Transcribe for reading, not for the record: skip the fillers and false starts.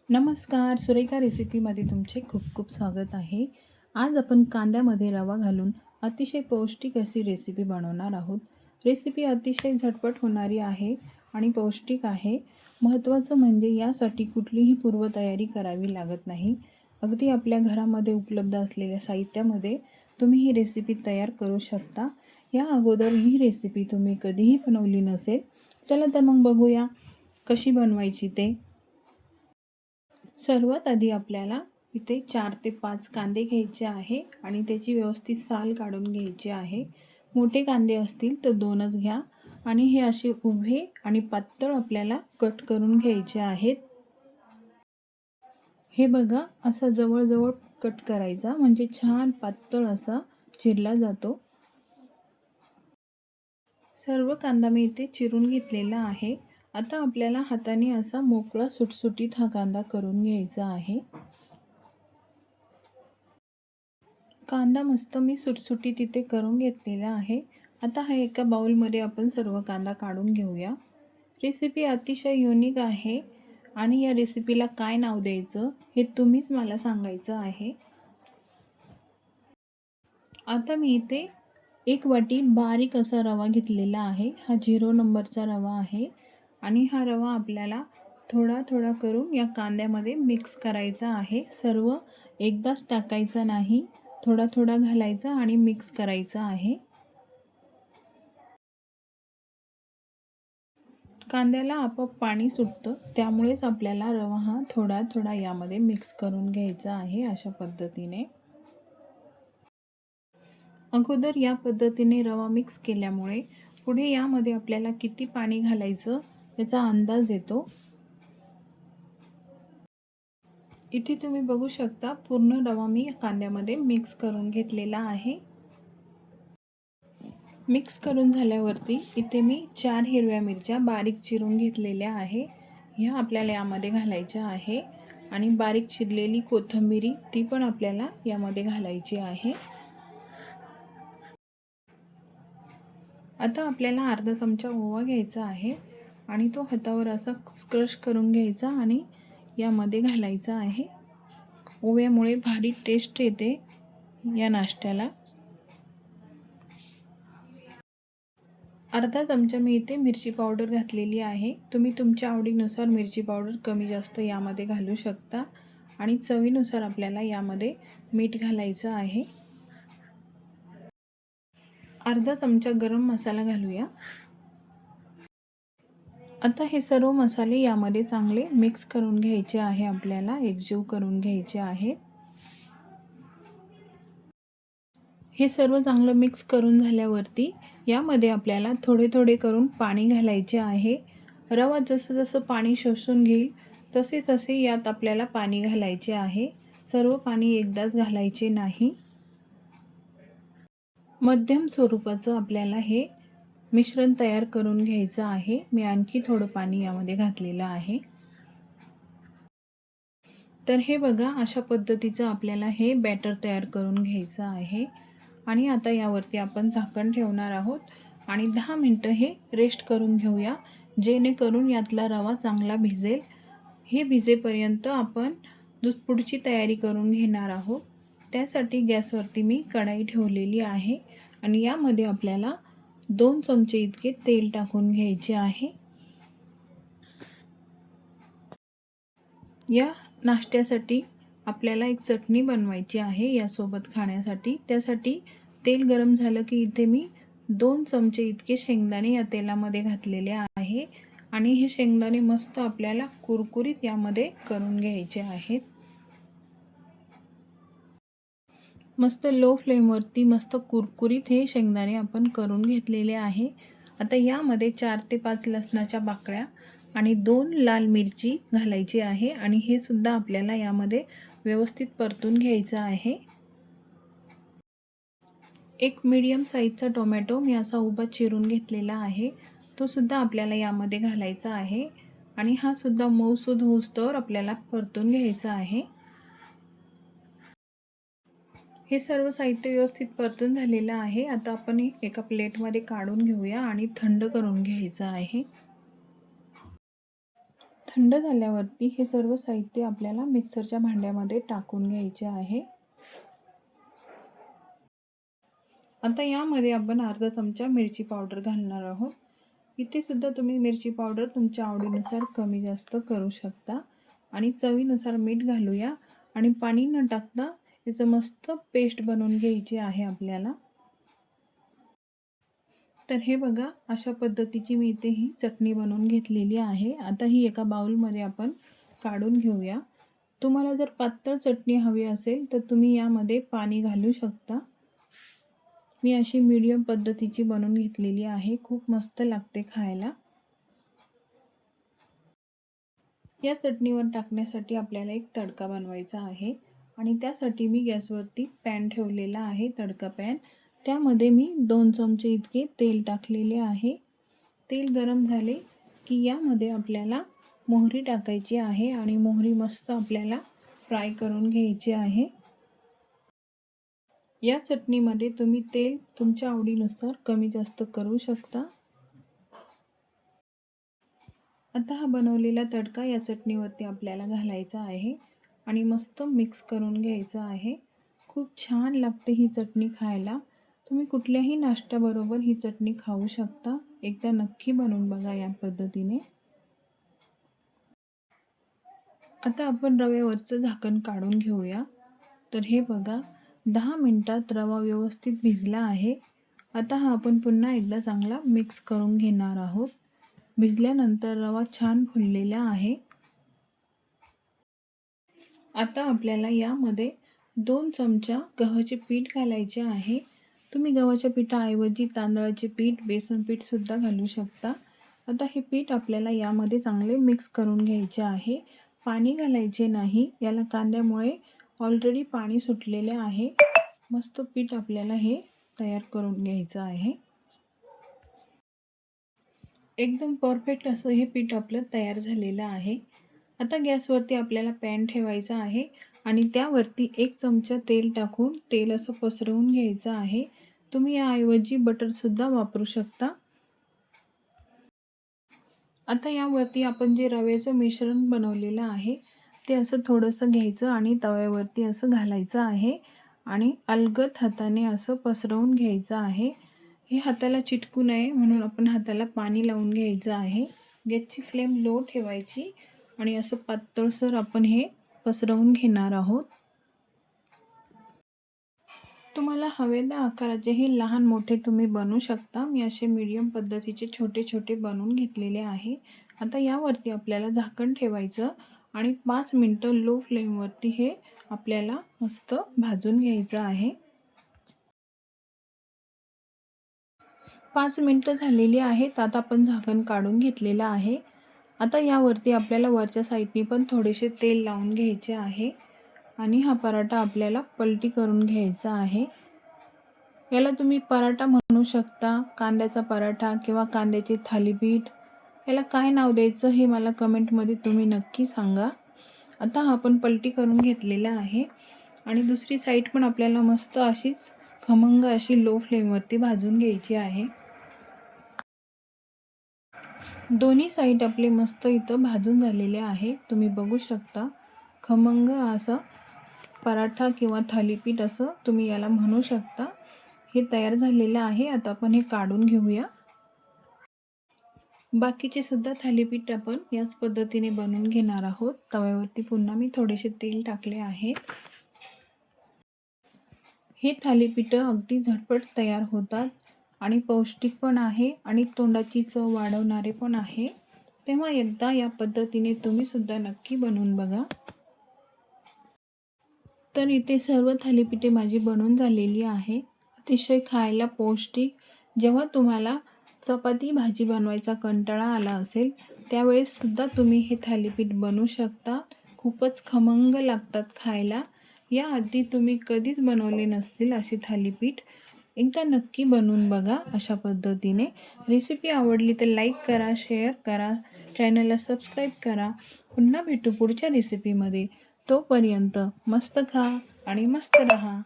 नमस्कार, सुरेखा रेसिपीमध्ये तुमचे खूप खूप स्वागत आहे. आज आपण कांद्यामध्ये रवा घालून अतिशय पौष्टिक अशी रेसिपी बनवणार आहोत. रेसिपी अतिशय झटपट होणारी आहे आणि पौष्टिक आहे. महत्त्वाचं म्हणजे यासाठी कुठलीही पूर्वतयारी करावी लागत नाही. अगदी आपल्या घरामध्ये उपलब्ध असलेल्या साहित्यामध्ये तुम्ही ही रेसिपी तयार करू शकता. या अगोदर ही रेसिपी तुम्ही कधीही बनवली नसेल. चला तर मग बघूया कशी बनवायची ते. सर्वात आधी आपल्याला इथे 4 ते 5 कांदे घ्यायचे आहे आणि त्याची व्यवस्थित साल काढून घ्यायची आहे. मोठे कांदे असतील तर 2च घ्या आणि हे असे उभे आणि पातळ आपल्याला कट करून घ्यायचे आहेत. हे बघा, असा जवळ कट करायचा म्हणजे छान पातळ असा चिरला जातो. सर्व कांदा मी इथे चिरून घेतलेला आहे. आता आपल्याला हाताने असा मोकळा सुटसुटीत हा कांदा करून घ्यायचा आहे. कांदा मस्त मी सुटसुटीत इथे करून घेतलेला आहे. आता हा एका बाउलमध्ये आपण सर्व कांदा काढून घेऊया. रेसिपी अतिशय युनिक आहे आणि या रेसिपीला काय नाव द्यायचं हे तुम्हीच मला सांगायचं आहे. आता मी इथे 1 वाटी बारीक असा रवा घेतलेला आहे. हा 0 नंबरचा रवा आहे आणि हा रवा आपल्याला थोडा थोडा करून या कांद्यामध्ये मिक्स करायचा आहे. सर्व एकदाच टाकायचा नाही, थोडा थोडा घालायचा आणि मिक्स करायचा आहे. कांद्याला आपोआप पाणी सुटतं, त्यामुळेच आपल्याला रवा हा थोडा थोडा यामध्ये मिक्स करून घ्यायचा आहे अशा पद्धतीने. अगोदर या पद्धतीने रवा मिक्स केल्यामुळे पुढे यामध्ये आपल्याला किती पाणी घालायचं याचा अंदाज येतो. इथे तुम्ही बघू शकता पूर्ण रवा मी कांद्यामध्ये मिक्स करून घेतलेला आहे. मिक्स करून झाल्यावरती इथे मी 4 हिरव्या मिरच्या बारीक चिरून घेतलेल्या आहे. ह्या आपल्याला यामध्ये घालायच्या आहे आणि बारीक चिरलेली कोथिंबीर ती पण आपल्याला यामध्ये घालायची आहे. आता आपल्याला अर्धा चमचा ओवा घ्यायचा आहे आणि तो हातावर असा क्रश करून घ्यायचा आणि यामध्ये घालायचा आहे. ओव्यामुळे भारी टेस्ट येते या नाश्त्याला. अर्धा चमचा मी इथे मिरची पावडर घातलेली आहे. तुम्ही तुमच्या आवडीनुसार मिरची पावडर कमी जास्त यामध्ये घालू शकता आणि चवीनुसार आपल्याला यामध्ये मीठ घालायचं आहे. अर्धा चमचा गरम मसाला घालूया. आता हे सर्व मसाले यामध्ये चांगले मिक्स करून घ्यायचे आहे, आपल्याला एकजीव करून घ्यायचे आहे. हे सर्व चांगलं मिक्स करून झाल्यावरती यामध्ये आपल्याला थोडे थोडे करून पाणी घालायचे आहे. रवा जसं जसं पाणी शोषून घेईल तसे तसे यात आपल्याला पाणी घालायचे आहे. सर्व पाणी एकदाच घालायचे नाही. मध्यम स्वरूपाचं आपल्याला हे मिश्रण तयार करून घ्यायचं आहे. मी आणखी थोडं पाणी यामध्ये घातलेलं आहे. तर हे बघा, अशा पद्धतीचं आपल्याला हे बॅटर तयार करून घ्यायचं आहे आणि आता यावरती आपण झाकण ठेवणार आहोत आणि 10 मिनटं हे रेस्ट करून घेऊया, जेणेकरून यातला रवा चांगला भिजेल. हे भिजेपर्यंत आपण पुढची तयारी करून घेणार आहोत. त्यासाठी गॅसवरती मी कढाई ठेवलेली आहे आणि यामध्ये आपल्याला 2 चमचे इतके तेल टाकून घ्यायचे आहे. या नाश्त्यासाठी आपल्याला एक चटणी बनवायची आहे यासोबत खाण्यासाठी. त्यासाठी तेल गरम झालं की इथे मी 2 चमचे इतके शेंगदाणे या तेलामध्ये घातलेले आहे आणि हे शेंगदाणे मस्त आपल्याला कुरकुरीत यामध्ये करून घ्यायचे आहेत. मस्त लो फ्लेमवरती मस्त कुरकुरीत हे शेंगदाणे आपण करून घेतलेले आहे. आता यामध्ये 4 ते 5 लसणाच्या पाकळ्या आणि 2 लाल मिरची घालायची आहे आणि हे सुद्धा आपल्याला यामध्ये व्यवस्थित परतून घ्यायचं आहे. एक मीडियम साईजचा टोमॅटो मी असा उभा चिरून घेतलेला आहे, तो सुद्धा आपल्याला यामध्ये घालायचा आहे आणि हा सुद्धा मऊसूद होईस्तोवर आपल्याला परतून घ्यायचा आहे. हे सर्व साहित्य व्यवस्थित परतून झालेलं आहे. आता आपण एका प्लेटमध्ये काढून घेऊया आणि थंड करून घ्यायचं आहे. थंड झाल्यावरती हे सर्व साहित्य आपल्याला मिक्सरच्या भांड्यामध्ये टाकून घ्यायचे आहे। आता यामध्ये आपण अर्धा चमचा मिरची पावडर घालणार आहोत। इथे सुद्धा तुम्ही मिरची पावडर तुमच्या आवडीनुसार कमी जास्त करू शकता। आणि चवीनुसार मीठ घालूया आणि पाणी न टाकता याचं मस्त पेस्ट बनवून घ्यायची आहे आपल्याला। तर हे बघा, अशा पद्धतीची मी इथे ही चटणी बनवून घेतलेली आहे। आता ही एका बाउलमध्ये आपण काढून घेऊया। तुम्हाला जर पातळ चटणी हवी असेल तर तुम्ही यामध्ये पाणी घालू शकता। मी अशी मीडियम पद्धतीची बनवून घेतलेली आहे, खूप मस्त लागते खायला। या चटणीवर टाकण्यासाठी आपल्याला एक तडका बनवायचा आहे आणि त्यासाठी मी गॅसवरती पॅन ठेवलेला आहे, तडका पॅन। त्यामध्ये मी 2 चमचे इतके तेल टाकलेले आहे। तेल गरम झाले की यामध्ये आपल्याला मोहरी टाकायची आहे आणि मोहरी मस्त आपल्याला फ्राय करून घ्यायची आहे। या चटणीमध्ये तुम्ही तेल तुमच्या आवडीनुसार कमी जास्त करू शकता। आता हा बनवलेला तडका या चटणीवरती आपल्याला घालायचा आहे आणि मस्त मिक्स करून घ्यायचं आहे। खूप छान लागते ही चटणी खायला। तुम्ही कुठल्याही नाश्त्याबरोबर ही चटणी खाऊ शकता। एकदा नक्की बनवून बघा या पद्धतीने। आता आपण रव्यावरचं झाकण काढून घेऊया। तर हे बघा, 10 मिनिटात रवा व्यवस्थित भिजला आहे। आता हा आपण पुन्हा एकदा चांगला मिक्स करून घेणार आहोत। भिजल्यानंतर रवा छान फुललेला आहे। आता आपल्याला यामध्ये 2 चमचा गव्हाचे पीठ घालायचे आहे। तुम्ही गव्हाच्या पिठाऐवजी तांदळाचे पीठ, बेसन पीठ सुद्धा घालू शकता। आता हे पीठ आपल्याला यामध्ये चांगले मिक्स करून घ्यायचे आहे। पाणी घालायचे नाही, याला कांद्यामुळे ऑलरेडी पाणी सुटलेले आहे। मस्त पीठ आपल्याला हे तयार करून घ्यायचं आहे। एकदम परफेक्ट असं हे पीठ आपलं तयार झालेलं आहे। आता गॅसवरती आपल्याला पॅन ठेवायचा आहे आणि त्यावरती 1 चमचा तेल टाकून तेल असं पसरवून घ्यायचं आहे। तुम्ही याऐवजी बटरसुद्धा वापरू शकता। आता यावरती आपण जे रव्याचं मिश्रण बनवलेलं आहे ते असं थोडंसं घ्यायचं आणि तव्यावरती असं घालायचं आहे आणि अलगद हाताने असं पसरवून घ्यायचं आहे। हे हाताला चिटकू नये म्हणून आपण हाताला पाणी लावून घ्यायचं आहे। गॅसची फ्लेम लो ठेवायची आणि असं पातळसर आपण हे पसरवून घेणार आहोत। तुम्हाला हवे त्या आकाराचेही लहान मोठे तुम्ही बनवू शकता। मी असे मीडियम पद्धतीचे छोटे छोटे बनवून घेतलेले आहे। आता यावरती आपल्याला झाकण ठेवायचं आणि 5 मिनिटं लो फ्लेमवरती हे आपल्याला मस्त भाजून घ्यायचं आहे। 5 मिनिटं झालेली आहेत। आता आपण झाकण काढून घेतलेलं आहे। आता यावरती आपल्याला वरच्या साईडनी पण थोडेसे तेल लावून घ्यायचे आहे आणि हा पराठा आपल्याला पलटी करून घ्यायचा आहे। याला तुम्ही पराठा म्हणू शकता, कांद्याचा पराठा किंवा कांद्याचे थालीपीठ, याला काय नाव द्यायचं हे मला कमेंटमध्ये तुम्ही नक्की सांगा। आता हा आपण पलटी करून घेतलेला आहे आणि दुसरी साईड पण आपल्याला मस्त अशीच खमंग अशी लो फ्लेमवरती भाजून घ्यायची आहे। दोन्ही साईड आपले मस्त इथं भाजून झालेले आहे, तुम्ही बघू शकता। खमंग असा पराठा किंवा थालीपीठ असं तुम्ही याला म्हणू शकता। हे तयार झालेलं आहे। आता आपण हे काढून घेऊया। बाकीचे सुद्धा थालीपीठ आपण याच पद्धतीने बनवून घेणार आहोत। तव्यावरती पुन्हा मी थोडेसे तेल टाकले आहे। हे थालीपीठ अगदी झटपट तयार होतात आणि पौष्टिक पण आहे आणि तोंडाची चव वाढवणारे पण आहे। तेव्हा एकदा या पद्धतीने तुम्ही सुद्धा नक्की बनवून बघा। तर इथे सर्व थालीपीठे माझी बनवून झालेली आहे। अतिशय खायला पौष्टिक। जेव्हा तुम्हाला चपाती भाजी बनवायचा कंटाळा आला असेल त्यावेळेस सुद्धा तुम्ही हे थालीपीठ बनवू शकता। खूपच खमंग लागतात खायला। याआधी तुम्ही कधीच बनवले नसतील असे थालीपीठ, एकदा नक्की बनवून बघा अशा पद्धतीने। रेसिपी आवडली तर लाईक करा, शेअर करा, चॅनलला सबस्क्राईब करा। पुन्हा भेटू पुढच्या रेसिपीमध्ये। तोपर्यंत मस्त खा आणि मस्त रहा।